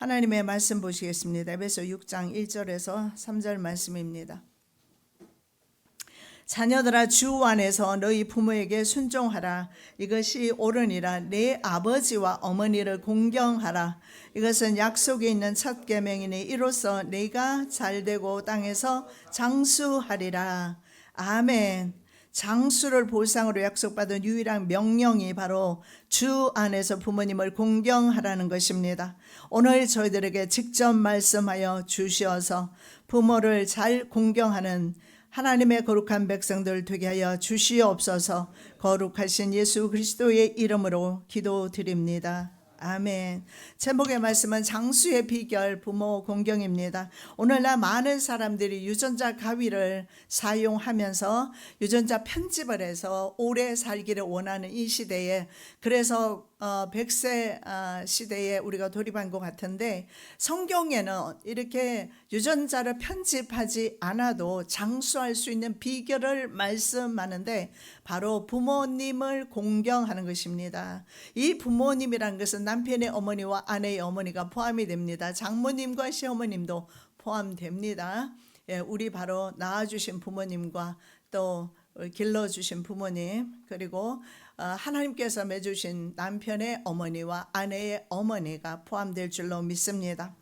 하나님의 말씀 보시겠습니다. 에베소 6장 1절에서 3절 말씀입니다. 자녀들아, 주 안에서 너희 부모에게 순종하라. 이것이 옳으니라. 내 아버지와 어머니를 공경하라. 이것은 약속에 있는 첫 계명이니 이로써 네가 잘되고 땅에서 장수하리라. 아멘. 장수를 보상으로 약속받은 유일한 명령이 바로 주 안에서 부모님을 공경하라는 것입니다. 오늘 저희들에게 직접 말씀하여 주시어서 부모를 잘 공경하는 하나님의 거룩한 백성들 되게 하여 주시옵소서. 거룩하신 예수 그리스도의 이름으로 기도드립니다. 아멘. 제목의 말씀은 장수의 비결 부모 공경입니다. 오늘날 많은 사람들이 유전자 가위를 사용하면서 유전자 편집을 해서 오래 살기를 원하는 이 시대에, 그래서 100세 시대에 우리가 돌입한 것 같은데, 성경에는 이렇게 유전자를 편집하지 않아도 장수할 수 있는 비결을 말씀하는데 바로 부모님을 공경하는 것입니다. 이 부모님이란 것은 남편의 어머니와 아내의 어머니가 포함이 됩니다. 장모님과 시어머님도 포함됩니다. 우리 바로 낳아주신 부모님과 또 길러주신 부모님, 그리고 하나님께서 맺으신 남편의 어머니와 아내의 어머니가 포함될 줄로 믿습니다.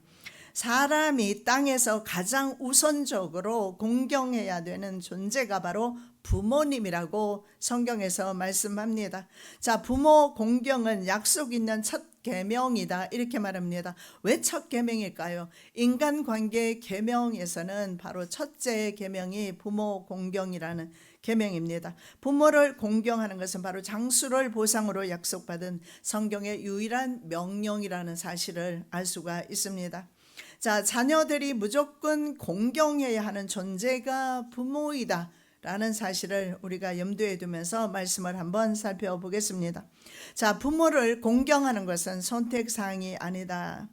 사람이 땅에서 가장 우선적으로 공경해야 되는 존재가 바로 부모님이라고 성경에서 말씀합니다. 자, 부모 공경은 약속 있는 첫 계명이다, 이렇게 말합니다. 왜 첫 계명일까요? 인간관계 계명에서는 바로 첫째 계명이 부모 공경이라는 계명입니다. 부모를 공경하는 것은 바로 장수를 보상으로 약속받은 성경의 유일한 명령이라는 사실을 알 수가 있습니다. 자, 자녀들이 무조건 공경해야 하는 존재가 부모이다 라는 사실을 우리가 염두에 두면서 말씀을 한번 살펴보겠습니다. 자, 부모를 공경하는 것은 선택사항이 아니다.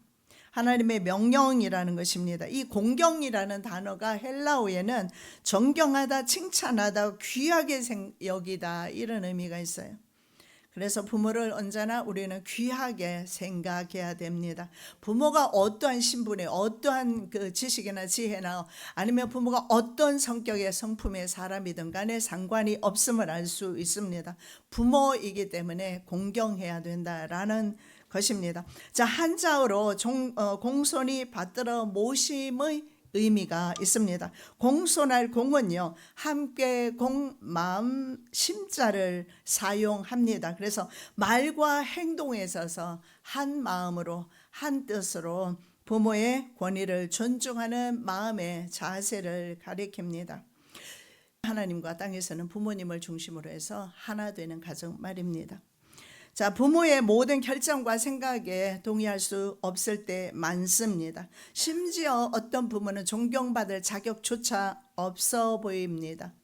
하나님의 명령이라는 것입니다. 이 공경이라는 단어가 헬라어에는 존경하다, 칭찬하다, 귀하게 여기다, 이런 의미가 있어요. 그래서 부모를 언제나 우리는 귀하게 생각해야 됩니다. 부모가 어떠한 신분에, 어떠한 그 지식이나 지혜나, 아니면 부모가 어떤 성격의 성품의 사람이든 간에 상관이 없음을 알 수 있습니다. 부모이기 때문에 공경해야 된다라는 것입니다. 자, 한자어로 공손히 받들어 모심의 의미가 있습니다. 공손할 공은요, 함께 마음 심자를 사용합니다. 그래서 말과 행동에 있어서 한 마음으로 한 뜻으로 부모의 권위를 존중하는 마음의 자세를 가리킵니다. 하나님과 땅에서는 부모님을 중심으로 해서 하나 되는 가정 말입니다. 자, 부모의 모든 결정과 생각에 동의할 수 없을 때 많습니다. 심지어 어떤 부모는 존경받을 자격조차 없어 보입니다.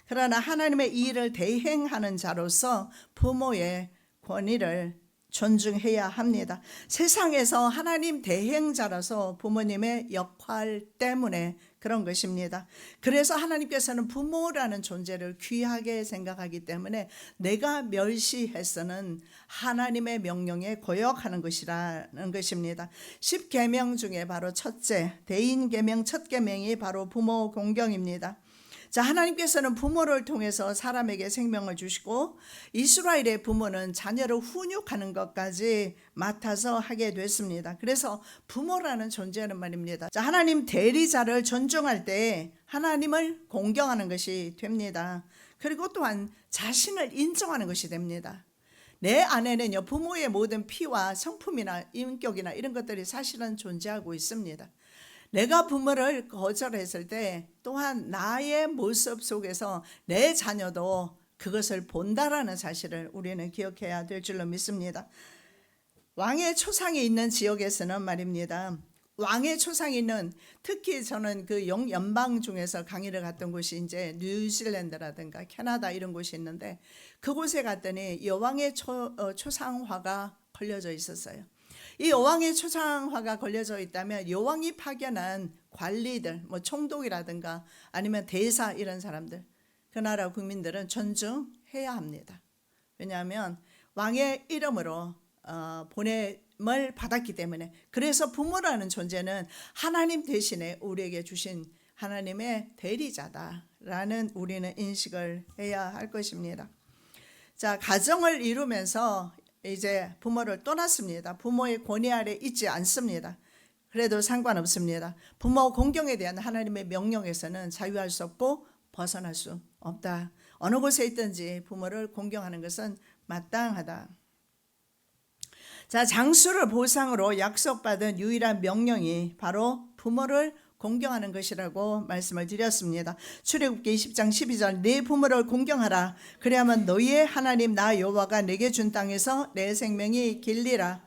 그러나 하나님의 이 일을 대행하는 자로서 부모의 권위를 존중해야 합니다. 세상에서 하나님 대행자라서 부모님의 역할 때문에 그런 것입니다. 그래서 하나님께서는 부모라는 존재를 귀하게 생각하기 때문에 내가 멸시해서는 하나님의 명령에 거역하는 것이라는 것입니다. 10계명 중에 바로 첫째, 대인계명 첫 계명이 바로 부모 공경입니다. 자, 하나님께서는 부모를 통해서 사람에게 생명을 주시고 이스라엘의 부모는 자녀를 훈육하는 것까지 맡아서 하게 됐습니다. 그래서 부모라는 존재는 말입니다. 자, 하나님 대리자를 존중할 때 하나님을 공경하는 것이 됩니다. 그리고 또한 자신을 인정하는 것이 됩니다. 내 안에는요, 부모의 모든 피와 성품이나 인격이나 이런 것들이 사실은 존재하고 있습니다. 내가 부모를 거절했을 때 또한 나의 모습 속에서 내 자녀도 그것을 본다라는 사실을 우리는 기억해야 될 줄로 믿습니다. 왕의 초상이 있는 지역에서는 말입니다. 왕의 초상이 있는, 특히 저는 그 연방 중에서 강의를 갔던 곳이 이제 뉴질랜드라든가 캐나다 이런 곳이 있는데, 그곳에 갔더니 여왕의 초상화가 걸려져 있었어요. 이 여왕의 초상화가 걸려져 있다면 여왕이 파견한 관리들, 총독이라든가 아니면 대사, 이런 사람들, 그 나라 국민들은 존중해야 합니다. 왜냐하면 왕의 이름으로 보냄을 삶을 받았기 때문에, 그래서 부모라는 존재는 하나님 대신에 우리에게 주신 하나님의 대리자다라는 우리는 인식을 해야 할 것입니다. 자, 가정을 이루면서 이제 부모를 떠났습니다. 부모의 권위 아래 있지 않습니다. 그래도 상관없습니다. 부모 공경에 대한 하나님의 명령에서는 자유할 수 없고 벗어날 수 없다. 어느 곳에 있든지 부모를 공경하는 것은 마땅하다. 자, 장수를 보상으로 약속받은 유일한 명령이 바로 부모를 공경하는 것이라고 말씀을 드렸습니다. 출애굽기 20장 12절 네 부모를 공경하라. 그래야만 너희의 하나님 나 여호와가 내게 준 땅에서 내 생명이 길리라.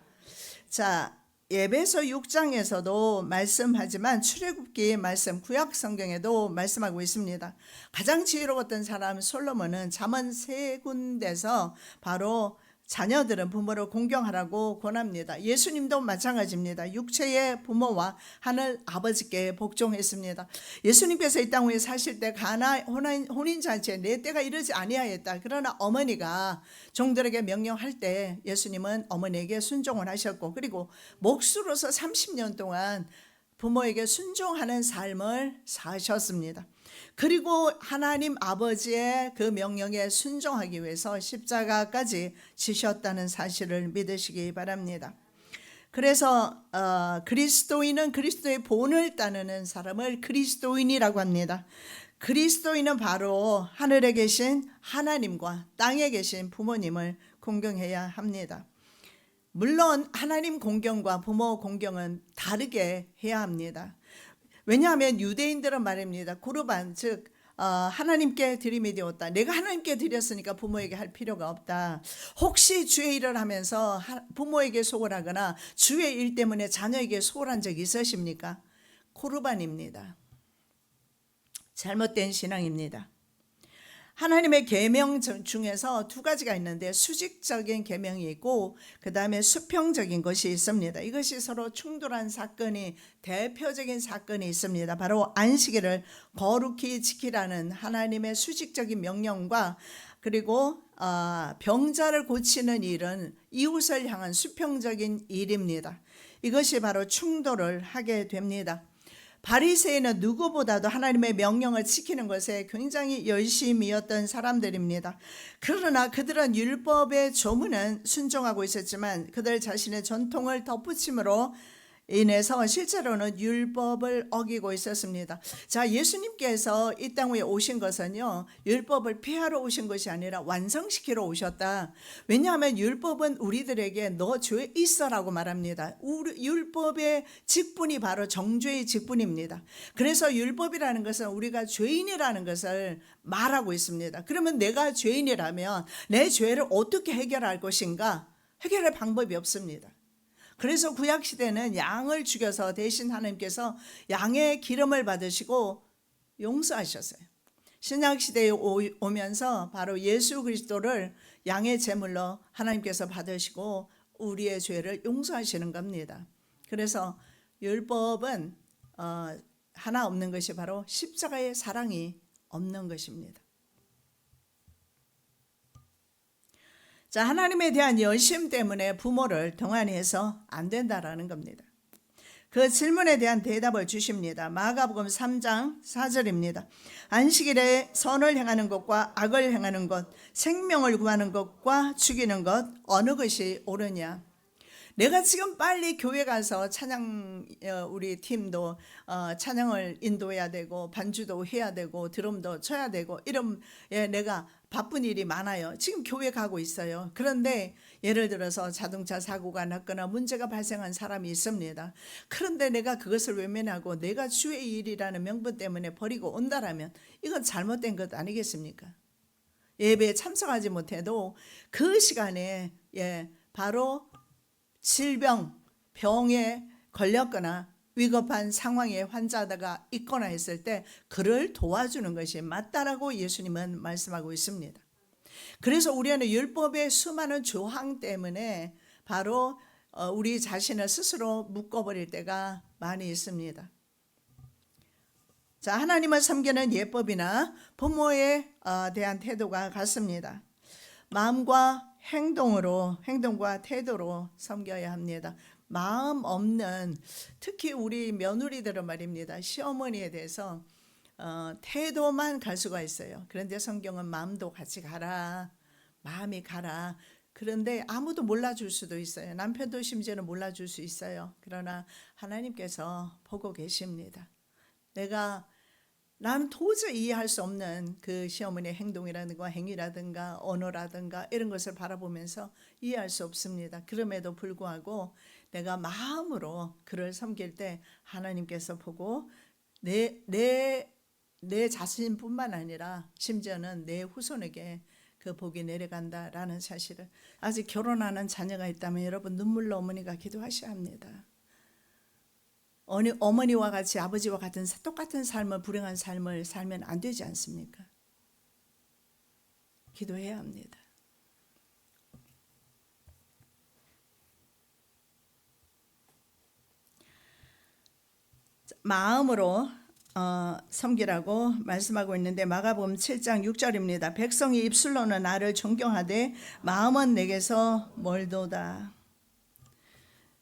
자, 에베소 6장에서도 말씀하지만 출애굽기 말씀 구약 성경에도 말씀하고 있습니다. 가장 지혜로웠던 사람 솔로몬은 잠언 3군데서 바로 자녀들은 부모를 공경하라고 권합니다. 예수님도 마찬가지입니다. 육체의 부모와 하늘 아버지께 복종했습니다. 예수님께서 이 땅 위에 사실 때 가나 혼인잔치에 내 때가 이르지 아니하였다. 그러나 어머니가 종들에게 명령할 때 예수님은 어머니에게 순종을 하셨고, 그리고 목수로서 30년 동안 부모에게 순종하는 삶을 사셨습니다. 그리고 하나님 아버지의 그 명령에 순종하기 위해서 십자가까지 지셨다는 사실을 믿으시기 바랍니다. 그래서 그리스도인은 그리스도의 본을 따르는 사람을 그리스도인이라고 합니다. 그리스도인은 바로 하늘에 계신 하나님과 땅에 계신 부모님을 공경해야 합니다. 물론 하나님 공경과 부모 공경은 다르게 해야 합니다. 왜냐하면 유대인들은 말입니다. 구르반, 즉 하나님께 드림이 되었다. 내가 하나님께 드렸으니까 부모에게 할 필요가 없다. 혹시 주의 일을 하면서 부모에게 소홀하거나 주의 일 때문에 자녀에게 소홀한 적이 있으십니까? 코르반입니다. 잘못된 신앙입니다. 하나님의 계명 중에서 두 가지가 있는데 수직적인 계명이 있고 그 다음에 수평적인 것이 있습니다. 이것이 서로 충돌한 사건이, 대표적인 사건이 있습니다. 바로 안식일을 거룩히 지키라는 하나님의 수직적인 명령과, 그리고 병자를 고치는 일은 이웃을 향한 수평적인 일입니다. 이것이 바로 충돌을 하게 됩니다. 바리새인은 누구보다도 하나님의 명령을 지키는 것에 굉장히 열심이었던 사람들입니다. 그러나 그들은 율법의 조문은 순종하고 있었지만 그들 자신의 전통을 덧붙임으로 인해서 실제로는 율법을 어기고 있었습니다. 자, 예수님께서 이 땅 위에 오신 것은요, 율법을 폐하러 오신 것이 아니라 완성시키러 오셨다. 왜냐하면 율법은 우리들에게 너 죄 있어라고 말합니다. 율법의 직분이 바로 정죄의 직분입니다. 그래서 율법이라는 것은 우리가 죄인이라는 것을 말하고 있습니다. 그러면 내가 죄인이라면 내 죄를 어떻게 해결할 것인가? 해결할 방법이 없습니다. 그래서 구약시대는 양을 죽여서 대신 하나님께서 양의 기름을 받으시고 용서하셨어요. 신약시대에 오면서 바로 예수 그리스도를 양의 제물로 하나님께서 받으시고 우리의 죄를 용서하시는 겁니다. 그래서 율법은 하나 없는 것이 바로 십자가의 사랑이 없는 것입니다. 자, 하나님에 대한 열심 때문에 부모를 등한히 해서 안 된다라는 겁니다. 그 질문에 대한 대답을 주십니다. 마가복음 3장 4절입니다. 안식일에 선을 행하는 것과 악을 행하는 것, 생명을 구하는 것과 죽이는 것 어느 것이 옳으냐? 내가 지금 빨리 교회 가서 찬양, 우리 팀도 찬양을 인도해야 되고 반주도 해야 되고 드럼도 쳐야 되고 이런 내가 바쁜 일이 많아요. 지금 교회 가고 있어요. 그런데 예를 들어서 자동차 사고가 났거나 문제가 발생한 사람이 있습니다. 그런데 내가 그것을 외면하고 내가 주의 일이라는 명분 때문에 버리고 온다라면 이건 잘못된 것 아니겠습니까? 예배에 참석하지 못해도 그 시간에 바로 질병, 병에 걸렸거나 위급한 상황에 환자가 있거나 했을 때 그를 도와주는 것이 맞다라고 예수님은 말씀하고 있습니다. 그래서 우리는 율법의 수많은 조항 때문에 바로 우리 자신을 스스로 묶어버릴 때가 많이 있습니다. 자, 하나님을 섬기는 예법이나 부모에 대한 태도가 같습니다. 마음과 행동과 태도로 섬겨야 합니다. 마음 없는, 특히 우리 며느리들은 말입니다. 시어머니에 대해서 태도만 갈 수가 있어요. 그런데 성경은 마음도 같이 가라, 마음이 가라. 그런데 아무도 몰라줄 수도 있어요. 남편도 심지어는 몰라줄 수 있어요. 그러나 하나님께서 보고 계십니다. 나는 도저히 이해할 수 없는 그 시어머니의 행동이라든가 행위라든가 언어라든가 이런 것을 바라보면서 이해할 수 없습니다. 그럼에도 불구하고 내가 마음으로 그를 섬길 때 하나님께서 보고 내 자신뿐만 아니라 심지어는 내 후손에게 그 복이 내려간다라는 사실을, 아직 결혼하는 자녀가 있다면 여러분 눈물로 어머니가 기도하셔야 합니다. 어머니와 같이 아버지와 같은 똑같은 삶을, 불행한 삶을 살면 안 되지 않습니까? 기도해야 합니다. 마음으로 섬기라고 말씀하고 있는데 마가복음 7장 6절입니다. 백성이 입술로는 나를 존경하되 마음은 내게서 멀도다.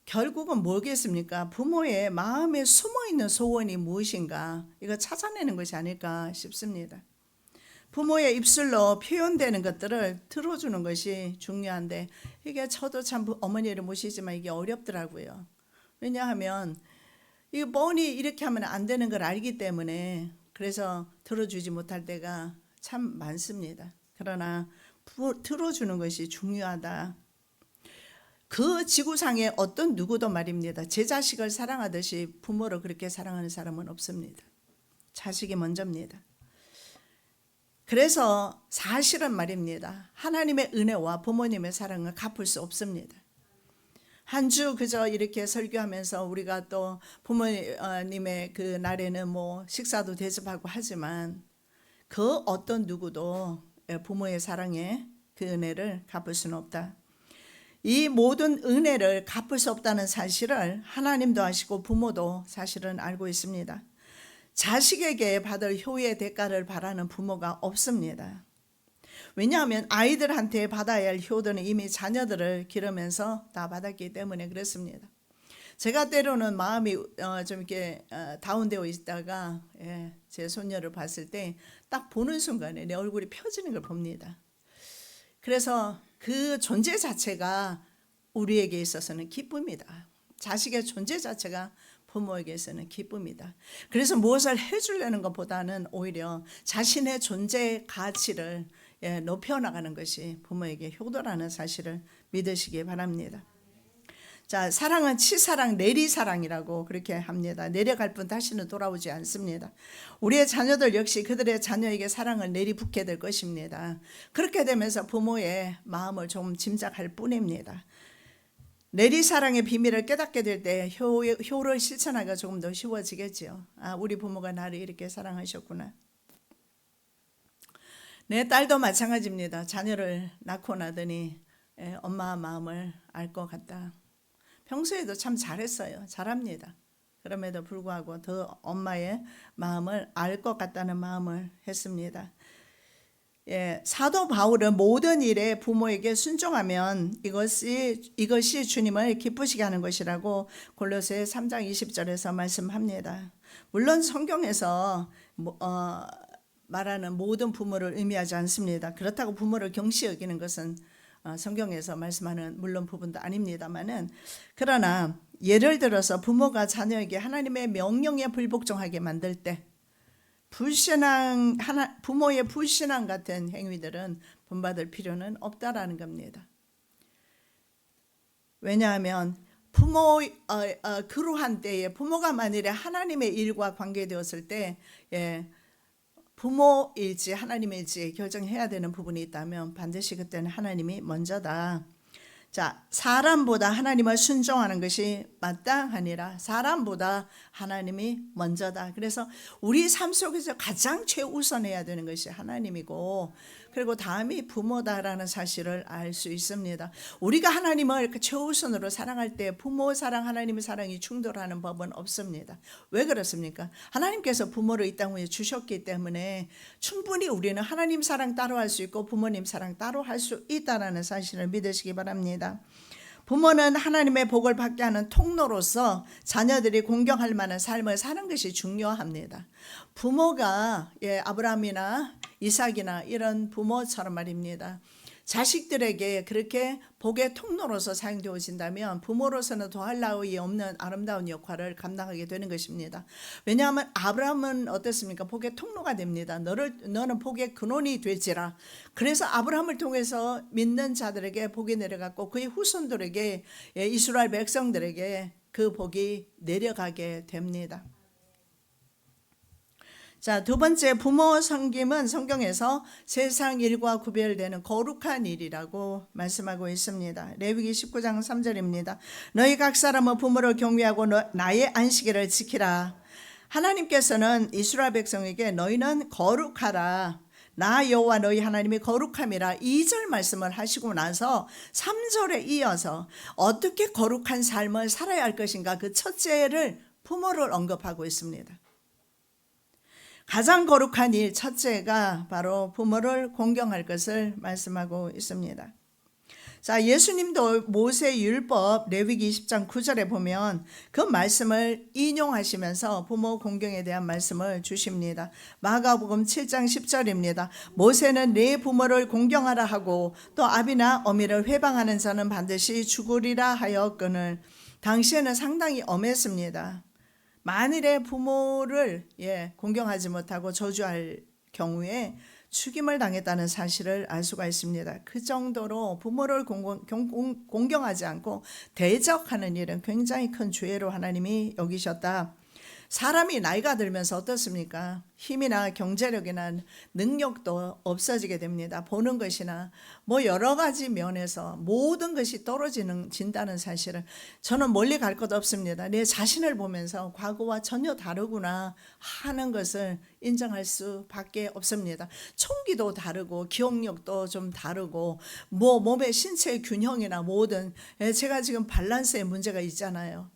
결국은 뭐겠습니까? 부모의 마음에 숨어있는 소원이 무엇인가, 이거 찾아내는 것이 아닐까 싶습니다. 부모의 입술로 표현되는 것들을 들어주는 것이 중요한데, 이게 저도 참 어머니를 모시지만 이게 어렵더라고요. 왜냐하면 이거 뻔히 이렇게 하면 안 되는 걸 알기 때문에 그래서 들어주지 못할 때가 참 많습니다. 그러나 들어주는 것이 중요하다. 그 지구상에 어떤 누구도 말입니다. 제 자식을 사랑하듯이 부모를 그렇게 사랑하는 사람은 없습니다. 자식이 먼저입니다. 그래서 사실은 말입니다. 하나님의 은혜와 부모님의 사랑을 갚을 수 없습니다. 한 주 그저 이렇게 설교하면서 우리가 또 부모님의 그 날에는 뭐 식사도 대접하고 하지만 그 어떤 누구도 부모의 사랑에 그 은혜를 갚을 수는 없다. 이 모든 은혜를 갚을 수 없다는 사실을 하나님도 아시고 부모도 사실은 알고 있습니다. 자식에게 받을 효의 대가를 바라는 부모가 없습니다. 왜냐하면 아이들한테 받아야 할 효도는 이미 자녀들을 기르면서 다 받았기 때문에 그렇습니다. 제가 때로는 마음이 좀 이렇게 다운되어 있다가 제 손녀를 봤을 때 딱 보는 순간에 내 얼굴이 펴지는 걸 봅니다. 그래서 그 존재 자체가 우리에게 있어서는 기쁨이다. 자식의 존재 자체가 부모에게서는 기쁨이다. 그래서 무엇을 해주려는 것보다는 오히려 자신의 존재 가치를 높여나가는 것이 부모에게 효도라는 사실을 믿으시기 바랍니다. 자, 사랑은 치사랑 내리사랑이라고 그렇게 합니다. 내려갈 뿐 다시는 돌아오지 않습니다. 우리의 자녀들 역시 그들의 자녀에게 사랑을 내리붓게 될 것입니다. 그렇게 되면서 부모의 마음을 좀 짐작할 뿐입니다. 내리사랑의 비밀을 깨닫게 될 때 효를 실천하기가 조금 더 쉬워지겠죠. 아, 우리 부모가 나를 이렇게 사랑하셨구나. 내 딸도 마찬가지입니다. 자녀를 낳고 나더니 엄마 마음을 알 것 같다. 평소에도 참 잘했어요. 잘합니다. 그럼에도 불구하고 더 엄마의 마음을 알 것 같다는 마음을 했습니다. 사도 바울은 모든 일에 부모에게 순종하면 이것이 주님을 기쁘시게 하는 것이라고 골로새 3장 20절에서 말씀합니다. 물론 성경에서 말하는 모든 부모를 의미하지 않습니다. 그렇다고 부모를 경시 여기는 것은 성경에서 말씀하는 물론 부분도 아닙니다만은, 그러나 예를 들어서 부모가 자녀에게 하나님의 명령에 불복종하게 만들 때 부모의 불신앙 같은 행위들은 본받을 필요는 없다라는 겁니다. 왜냐하면 그러한 때에 부모가 만일에 하나님의 일과 관계되었을 때 부모일지 하나님일지 결정해야 되는 부분이 있다면 반드시 그때는 하나님이 먼저다. 자, 사람보다 하나님을 순종하는 것이 마땅하니라. 사람보다 하나님이 먼저다. 그래서 우리 삶 속에서 가장 최우선해야 되는 것이 하나님이고, 그리고 다음이 부모다라는 사실을 알 수 있습니다. 우리가 하나님을 최우선으로 사랑할 때 부모 사랑, 하나님의 사랑이 충돌하는 법은 없습니다. 왜 그렇습니까? 하나님께서 부모를 이 땅 위에 주셨기 때문에 충분히 우리는 하나님 사랑 따로 할 수 있고 부모님 사랑 따로 할 수 있다는 사실을 믿으시기 바랍니다. 부모는 하나님의 복을 받게 하는 통로로서 자녀들이 공경할 만한 삶을 사는 것이 중요합니다. 부모가 아브라함이나 이삭이나 이런 부모처럼 말입니다. 자식들에게 그렇게 복의 통로로서 사용되어진다면 부모로서는 더할 나위 없는 아름다운 역할을 감당하게 되는 것입니다. 왜냐하면 아브라함은 어떻습니까? 복의 통로가 됩니다. 너는 복의 근원이 되지라. 그래서 아브라함을 통해서 믿는 자들에게 복이 내려갔고 그의 후손들에게, 이스라엘 백성들에게 그 복이 내려가게 됩니다. 자, 두 번째, 부모 섬김은 성경에서 세상 일과 구별되는 거룩한 일이라고 말씀하고 있습니다. 레위기 19장 3절입니다. 너희 각 사람은 부모를 경외하고 나의 안식일을 지키라. 하나님께서는 이스라엘 백성에게 너희는 거룩하라. 나 여호와 너희 하나님이 거룩함이라 2절 말씀을 하시고 나서 3절에 이어서 어떻게 거룩한 삶을 살아야 할 것인가, 그 첫째를 부모를 언급하고 있습니다. 가장 거룩한 일 첫째가 바로 부모를 공경할 것을 말씀하고 있습니다. 자, 예수님도 모세 율법 레위기 20장 9절에 보면 그 말씀을 인용하시면서 부모 공경에 대한 말씀을 주십니다. 마가복음 7장 10절입니다. 모세는 내 부모를 공경하라 하고 또 아비나 어미를 회방하는 자는 반드시 죽으리라 하였거늘. 당시에는 상당히 엄했습니다. 만일에 부모를 공경하지 못하고 저주할 경우에 죽임을 당했다는 사실을 알 수가 있습니다. 그 정도로 부모를 공경하지 않고 대적하는 일은 굉장히 큰 죄로 하나님이 여기셨다. 사람이 나이가 들면서 어떻습니까? 힘이나 경제력이나 능력도 없어지게 됩니다. 보는 것이나 여러 가지 면에서 모든 것이 떨어진다는 사실을 저는 멀리 갈 것 없습니다. 내 자신을 보면서 과거와 전혀 다르구나 하는 것을 인정할 수밖에 없습니다. 총기도 다르고 기억력도 좀 다르고 몸의 신체 균형이나 모든, 제가 지금 밸런스에 문제가 있잖아요.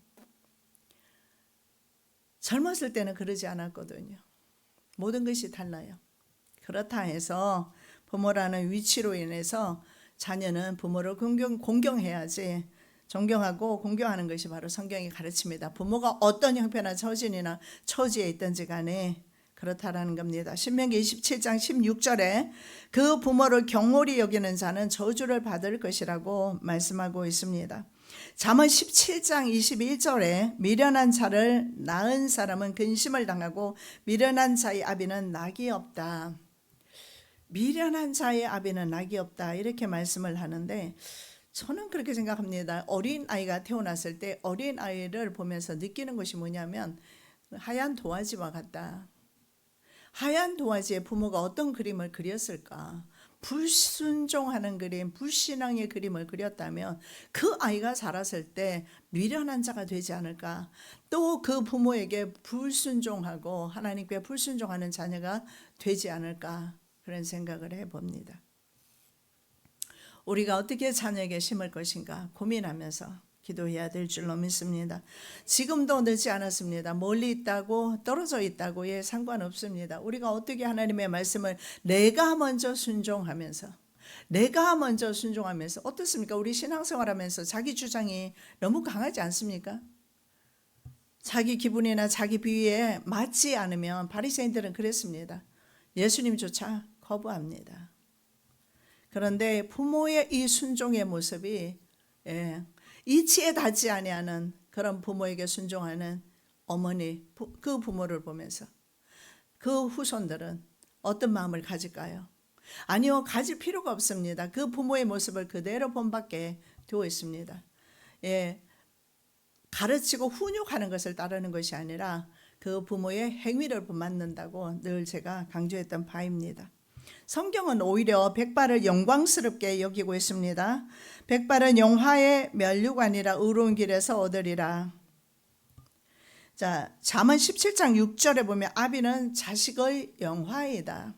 젊었을 때는 그러지 않았거든요. 모든 것이 달라요. 그렇다 해서 부모라는 위치로 인해서 자녀는 부모를 공경해야지, 존경하고 공경하는 것이 바로 성경이 가르칩니다. 부모가 어떤 형편이나 처진이나 처지에 있든지 간에 그렇다라는 겁니다. 신명기 27장 16절에 그 부모를 경홀히 여기는 자는 저주를 받을 것이라고 말씀하고 있습니다. 잠언 17장 21절에 미련한 자를 낳은 사람은 근심을 당하고 미련한 자의 아비는 낙이 없다. 미련한 자의 아비는 낙이 없다, 이렇게 말씀을 하는데 저는 그렇게 생각합니다. 어린아이가 태어났을 때 어린아이를 보면서 느끼는 것이 뭐냐면 하얀 도화지와 같다. 하얀 도화지에 부모가 어떤 그림을 그렸을까? 불순종하는 그림, 불신앙의 그림을 그렸다면 그 아이가 자랐을 때 미련한 자가 되지 않을까? 또 그 부모에게 불순종하고 하나님께 불순종하는 자녀가 되지 않을까? 그런 생각을 해봅니다. 우리가 어떻게 자녀에게 심을 것인가 고민하면서 기도해야 될 줄로 믿습니다. 지금도 늦지 않았습니다. 멀리 있다고 떨어져 있다고 상관없습니다. 우리가 어떻게 하나님의 말씀을 내가 먼저 순종하면서 어떻습니까? 우리 신앙생활하면서 자기 주장이 너무 강하지 않습니까? 자기 기분이나 자기 비위에 맞지 않으면 바리새인들은 그랬습니다. 예수님조차 거부합니다. 그런데 부모의 이 순종의 모습이 이치에 닿지 아니하는 그런 부모에게 순종하는 어머니, 그 부모를 보면서 그 후손들은 어떤 마음을 가질까요? 아니요, 가질 필요가 없습니다. 그 부모의 모습을 그대로 본받게 되어 있습니다. 가르치고 훈육하는 것을 따르는 것이 아니라 그 부모의 행위를 본받는다고 늘 제가 강조했던 바입니다. 성경은 오히려 백발을 영광스럽게 여기고 있습니다. 백발은 영화의 면류관이라 의로운 길에서 얻으리라. 자, 잠언 17장 6절에 보면 아비는 자식의 영화이다.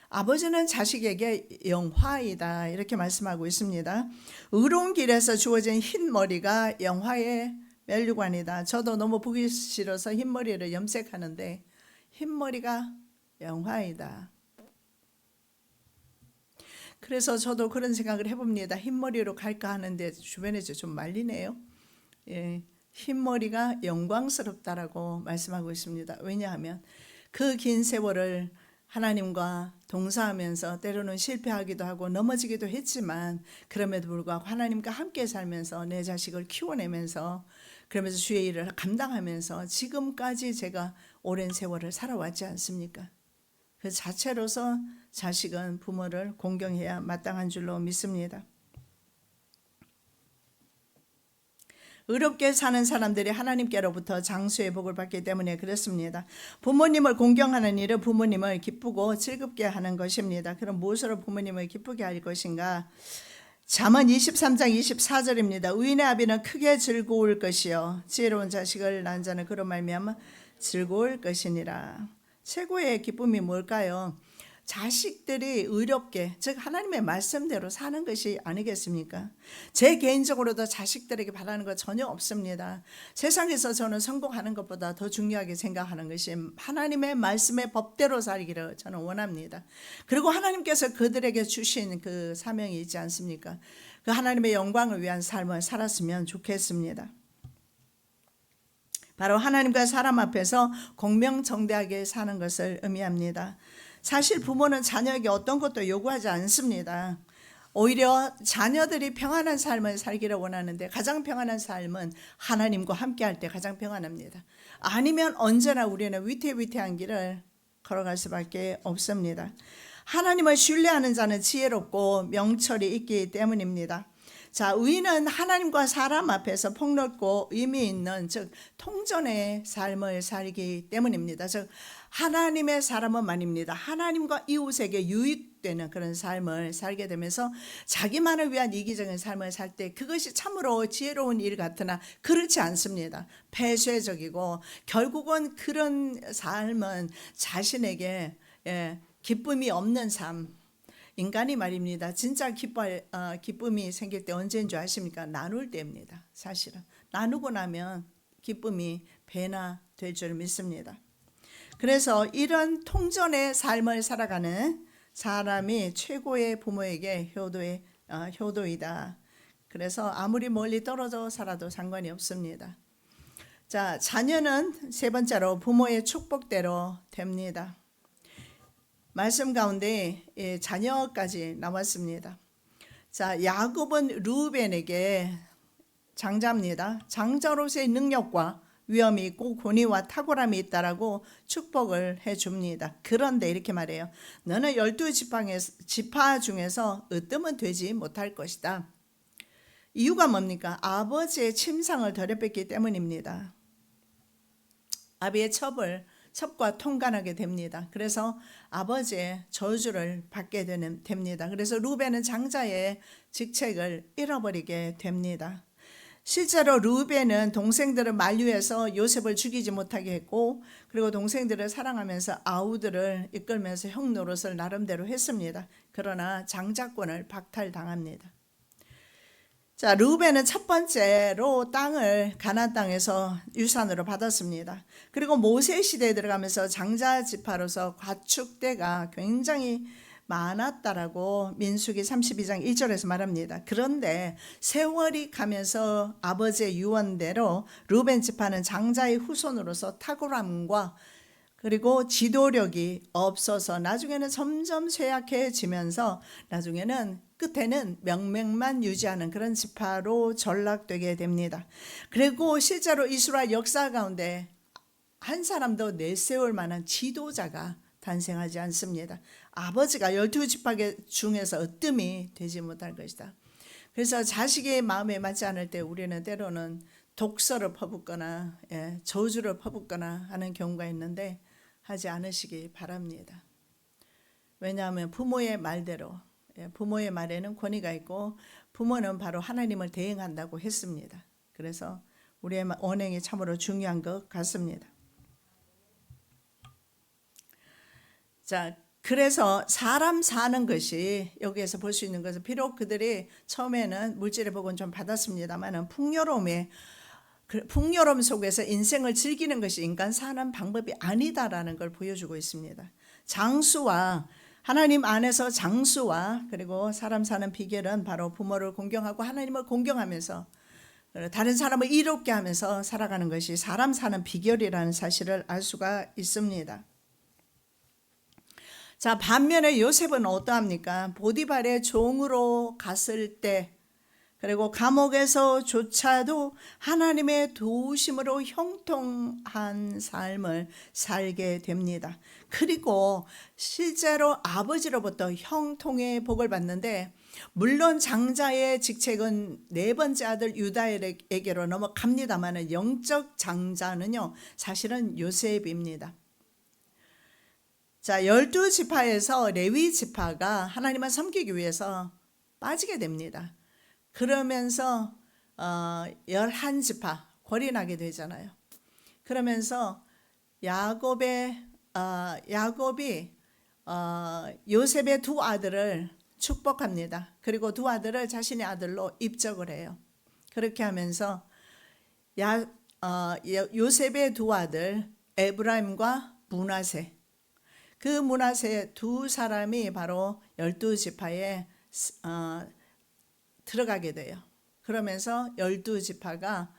아버지는 자식에게 영화이다. 이렇게 말씀하고 있습니다. 의로운 길에서 주어진 흰머리가 영화의 면류관이다. 저도 너무 보기 싫어서 흰머리를 염색하는데 흰머리가 영화이다. 그래서 저도 그런 생각을 해봅니다. 흰머리로 갈까 하는데 주변에서 좀 말리네요. 예, 흰머리가 영광스럽다라고 말씀하고 있습니다. 왜냐하면 그 긴 세월을 하나님과 동사하면서 때로는 실패하기도 하고 넘어지기도 했지만 그럼에도 불구하고 하나님과 함께 살면서 내 자식을 키워내면서 그러면서 주의 일을 감당하면서 지금까지 제가 오랜 세월을 살아왔지 않습니까? 그 자체로서 자식은 부모를 공경해야 마땅한 줄로 믿습니다. 의롭게 사는 사람들이 하나님께로부터 장수의 복을 받기 때문에 그렇습니다. 부모님을 공경하는 일은 부모님을 기쁘고 즐겁게 하는 것입니다. 그럼 무엇으로 부모님을 기쁘게 할 것인가? 잠언 23장 24절입니다. 의인의 아비는 크게 즐거울 것이요 지혜로운 자식을 낳은 자는 그로 말미암아 즐거울 것이니라. 최고의 기쁨이 뭘까요? 자식들이 의롭게, 즉 하나님의 말씀대로 사는 것이 아니겠습니까? 제 개인적으로도 자식들에게 바라는 것 전혀 없습니다. 세상에서 저는 성공하는 것보다 더 중요하게 생각하는 것이 하나님의 말씀의 법대로 살기를 저는 원합니다. 그리고 하나님께서 그들에게 주신 그 사명이 있지 않습니까? 그 하나님의 영광을 위한 삶을 살았으면 좋겠습니다. 바로 하나님과 사람 앞에서 공명정대하게 사는 것을 의미합니다. 사실 부모는 자녀에게 어떤 것도 요구하지 않습니다. 오히려 자녀들이 평안한 삶을 살기를 원하는데 가장 평안한 삶은 하나님과 함께 할 때 가장 평안합니다. 아니면 언제나 우리는 위태위태한 길을 걸어갈 수밖에 없습니다. 하나님을 신뢰하는 자는 지혜롭고 명철이 있기 때문입니다. 자, 의인은 하나님과 사람 앞에서 폭넓고 의미 있는, 즉 통전의 삶을 살기 때문입니다. 즉 하나님의 사람은 말입니다. 하나님과 이웃에게 유익되는 그런 삶을 살게 되면서 자기만을 위한 이기적인 삶을 살 때 그것이 참으로 지혜로운 일 같으나 그렇지 않습니다. 폐쇄적이고 결국은 그런 삶은 자신에게 기쁨이 없는 삶. 인간이 말입니다. 진짜 기쁨이 생길 때 언제인 줄 아십니까? 나눌 때입니다. 사실은 나누고 나면 기쁨이 배나 될 줄 믿습니다. 그래서 이런 통전의 삶을 살아가는 사람이 최고의 부모에게 효도이다. 그래서 아무리 멀리 떨어져 살아도 상관이 없습니다. 자, 자녀는 세 번째로 부모의 축복대로 됩니다. 말씀 가운데 자녀까지 나왔습니다. 자, 야곱은 르우벤에게 장자입니다. 장자로서의 능력과 위엄이 있고 권위와 탁월함이 있다라고 축복을 해줍니다. 그런데 이렇게 말해요. 너는 12지파 중에서 으뜸은 되지 못할 것이다. 이유가 뭡니까? 아버지의 침상을 더럽혔기 때문입니다. 아비의 첩과 통관하게 됩니다. 그래서 아버지의 저주를 받게 됩니다. 그래서 르우벤은 장자의 직책을 잃어버리게 됩니다. 실제로 르우벤은 동생들을 만류해서 요셉을 죽이지 못하게 했고, 그리고 동생들을 사랑하면서 아우들을 이끌면서 형 노릇을 나름대로 했습니다. 그러나 장자권을 박탈당합니다. 자, 르우벤은 첫 번째로 땅을 가나안 땅에서 유산으로 받았습니다. 그리고 모세 시대에 들어가면서 장자 지파로서 과축대가 굉장히 많았다라고 민수기 32장 1절에서 말합니다. 그런데 세월이 가면서 아버지의 유언대로 르우벤 지파는 장자의 후손으로서 탁월함과 그리고 지도력이 없어서 나중에는 점점 쇠약해지면서 나중에는 끝에는 명맥만 유지하는 그런 지파로 전락되게 됩니다. 그리고 실제로 이스라엘 역사 가운데 한 사람도 내세울 만한 지도자가 탄생하지 않습니다. 아버지가 12지파 중에서 으뜸이 되지 못할 것이다. 그래서 자식의 마음에 맞지 않을 때 우리는 때로는 독서를 퍼붓거나 저주를 퍼붓거나 하는 경우가 있는데 하지 않으시기 바랍니다. 왜냐하면 부모의 말대로, 부모의 말에는 권위가 있고 부모는 바로 하나님을 대행한다고 했습니다. 그래서 우리의 언행이 참으로 중요한 것 같습니다. 자, 그래서 사람 사는 것이 여기에서 볼 수 있는 것은, 비록 그들이 처음에는 물질의 복은 좀 받았습니다만 풍요로움 속에서 인생을 즐기는 것이 인간 사는 방법이 아니다라는 걸 보여주고 있습니다. 장수와 하나님 안에서 장수와 그리고 사람 사는 비결은 바로 부모를 공경하고 하나님을 공경하면서 다른 사람을 이롭게 하면서 살아가는 것이 사람 사는 비결이라는 사실을 알 수가 있습니다. 자, 반면에 요셉은 어떠합니까? 보디발의 종으로 갔을 때, 그리고 감옥에서조차도 하나님의 도우심으로 형통한 삶을 살게 됩니다. 그리고 실제로 아버지로부터 형통의 복을 받는데, 물론 장자의 직책은 네 번째 아들 유다엘에게로 넘어갑니다만 영적 장자는요, 사실은 요셉입니다. 자, 12지파에서 레위 지파가 하나님을 섬기기 위해서 빠지게 됩니다. 그러면서 11지파 궐이 나게 되잖아요. 그러면서 야곱이 요셉의 두 아들을 축복합니다. 그리고 두 아들을 자신의 아들로 입적을 해요. 그렇게 하면서 요셉의 두 아들 에브라임과 므낫세, 그 므낫세 두 사람이 바로 12지파에 들어가게 돼요. 그러면서 12지파가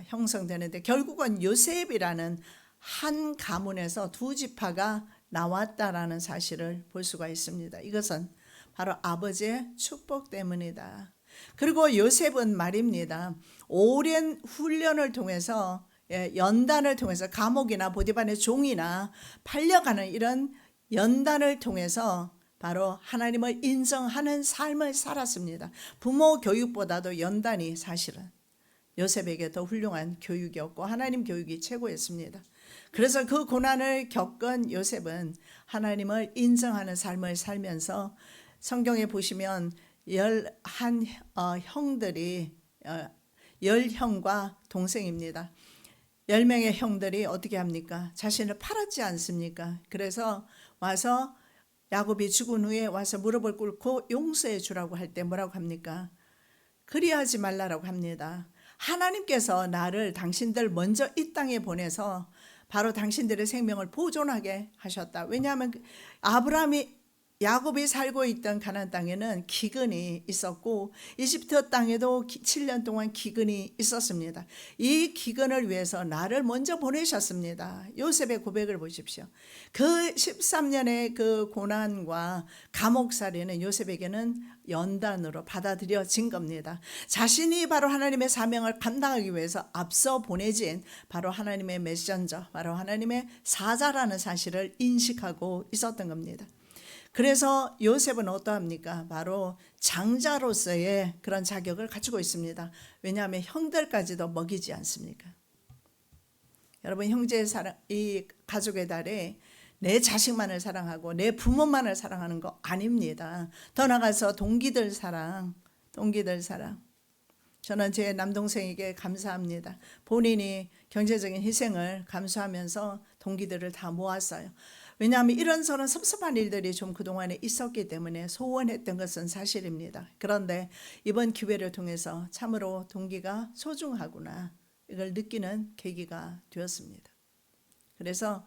형성되는데, 결국은 요셉이라는 한 가문에서 두 지파가 나왔다라는 사실을 볼 수가 있습니다. 이것은 바로 아버지의 축복 때문이다. 그리고 요셉은 말입니다, 오랜 훈련을 통해서, 연단을 통해서, 감옥이나 보디발의 종이나 팔려가는 이런 연단을 통해서 바로 하나님을 인정하는 삶을 살았습니다. 부모 교육보다도 연단이 사실은 요셉에게 더 훌륭한 교육이었고 하나님 교육이 최고였습니다. 그래서 그 고난을 겪은 요셉은 하나님을 인정하는 삶을 살면서, 성경에 보시면 11형들이 10형과 동생입니다. 10명의 형들이 어떻게 합니까? 자신을 팔았지 않습니까? 그래서 와서 야곱이 죽은 후에 와서 무릎을 꿇고 용서해 주라고 할 때 뭐라고 합니까? 그리하지 말라라고 합니다. 하나님께서 나를 당신들 먼저 이 땅에 보내서 바로 당신들의 생명을 보존하게 하셨다. 왜냐하면 야곱이 살고 있던 가나안 땅에는 기근이 있었고 이집트 땅에도 7년 동안 기근이 있었습니다. 이 기근을 위해서 나를 먼저 보내셨습니다. 요셉의 고백을 보십시오. 그 13년의 그 고난과 감옥살이는 요셉에게는 연단으로 받아들여진 겁니다. 자신이 바로 하나님의 사명을 감당하기 위해서 앞서 보내진 바로 하나님의 메신저, 바로 하나님의 사자라는 사실을 인식하고 있었던 겁니다. 그래서 요셉은 어떠합니까? 바로 장자로서의 그런 자격을 가지고 있습니다. 왜냐하면 형들까지도 먹이지 않습니까? 여러분, 형제의 사랑, 이 가족의 달에 내 자식만을 사랑하고 내 부모만을 사랑하는 거 아닙니다. 더 나아가서 동기들 사랑. 저는 제 남동생에게 감사합니다. 본인이 경제적인 희생을 감수하면서 동기들을 다 모았어요. 왜냐하면 이런저런 섭섭한 일들이 좀 그동안에 있었기 때문에 소원했던 것은 사실입니다. 그런데 이번 기회를 통해서 참으로 동기가 소중하구나, 이걸 느끼는 계기가 되었습니다. 그래서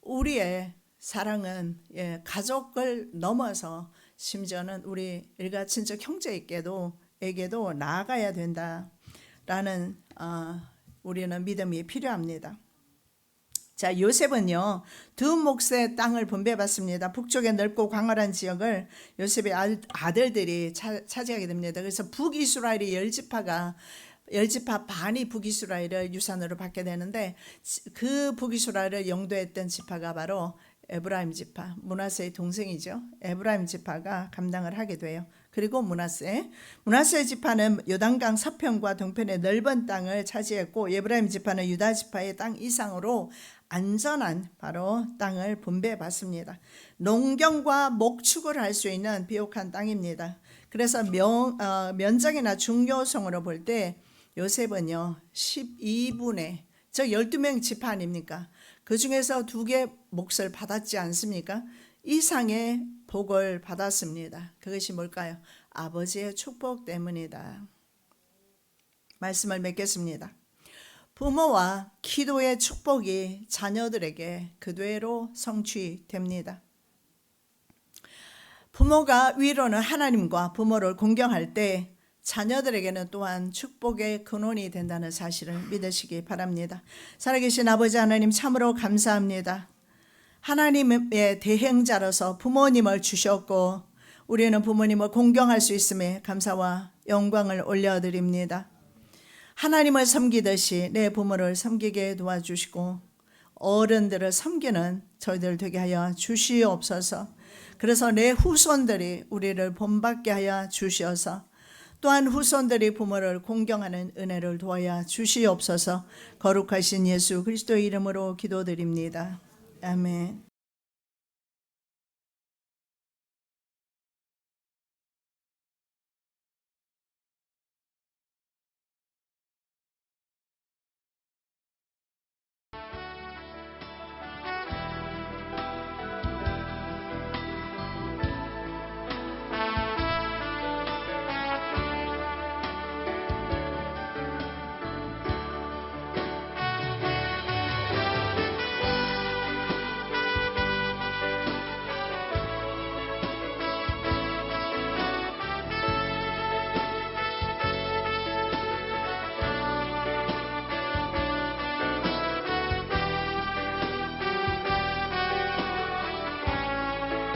우리의 사랑은 가족을 넘어서 심지어는 우리 일가 친척 형제에게도 나아가야 된다라는 우리는 믿음이 필요합니다. 자, 요셉은요, 두 몫의 땅을 분배받습니다. 북쪽에 넓고 광활한 지역을 요셉의 아들들이 차지하게 됩니다. 그래서 북이스라엘이 10지파 반이 북이스라엘을 유산으로 받게 되는데, 그 북이스라엘을 영도했던 지파가 바로 에브라임 지파, 므낫세의 동생이죠. 에브라임 지파가 감당을 하게 돼요. 그리고 므낫세 지파는 요단강 서편과 동편의 넓은 땅을 차지했고, 에브라임 지파는 유다 지파의 땅 이상으로 안전한 바로 땅을 분배받습니다. 농경과 목축을 할 수 있는 비옥한 땅입니다. 그래서 면적이나 중요성으로 볼 때 요셉은요 12분의 즉 12명 지파 아닙니까? 그 중에서 2개 몫을 받았지 않습니까? 이상의 복을 받았습니다. 그것이 뭘까요? 아버지의 축복 때문이다. 말씀을 맺겠습니다. 부모와 기도의 축복이 자녀들에게 그대로 성취됩니다. 부모가 위로는 하나님과 부모를 공경할 때 자녀들에게는 또한 축복의 근원이 된다는 사실을 믿으시기 바랍니다. 살아계신 아버지 하나님 참으로 감사합니다. 하나님의 대행자로서 부모님을 주셨고 우리는 부모님을 공경할 수 있음에 감사와 영광을 올려드립니다. 하나님을 섬기듯이 내 부모를 섬기게 도와주시고 어른들을 섬기는 저희들 되게 하여 주시옵소서. 그래서 내 후손들이 우리를 본받게 하여 주시어서 또한 후손들이 부모를 공경하는 은혜를 도와야 주시옵소서. 거룩하신 예수 그리스도의 이름으로 기도드립니다. 아멘.